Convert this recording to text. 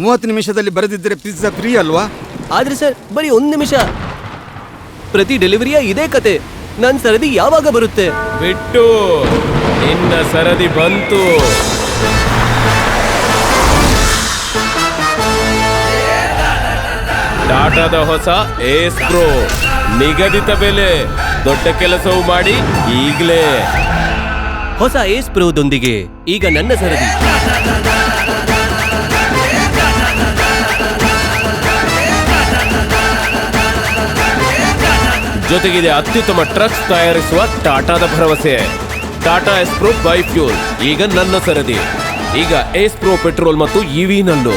30 ನಿಮಿಷದಲ್ಲಿ ಬರೆದಿದ್ದರೆ pizza free ಅಲ್ವಾ? ಆದ್ರೆ ಸರ್ ಬರೀ 1 ನಿಮಿಷ. ಪ್ರತಿ ಡೆಲಿವರಿಯ ಇದೇ ಕತೆ. ನನ್ ಸರದಿ ಯಾವಾಗ ಬರುತ್ತೆ? ಬಿಟ್ಟು ನಿನ್ನ ಸರದಿ ಬಂತು. ಟಾಟಾದ ಹೊಸ ಏಸ್ ಪ್ರೋ, ನಿಗದಿತ ಬೆಲೆ, ದೊಡ್ಡ ಕೆಲಸವು ಮಾಡಿ ಈಗಲೇ. ಹೊಸ ಏಸ್ ಪ್ರೋದೊಂದಿಗೆ ಈಗ ನನ್ನ ಸರದಿ. ಜೊತೆಗಿದೆ ಅತ್ಯುತ್ತಮ ಟ್ರಕ್ಸ್ ತಯಾರಿಸುವ ಟಾಟಾದ ಭರವಸೆ. ಟಾಟಾ ಏಸ್ ಪ್ರೋ ಬೈ ಫ್ಯೂಲ್ ಈಗ ನನ್ನ ಸರದಿ. ಈಗ ಏಸ್ ಪ್ರೋ ಪೆಟ್ರೋಲ್ ಮತ್ತು ಇವಿ ನಲ್ಲೂ.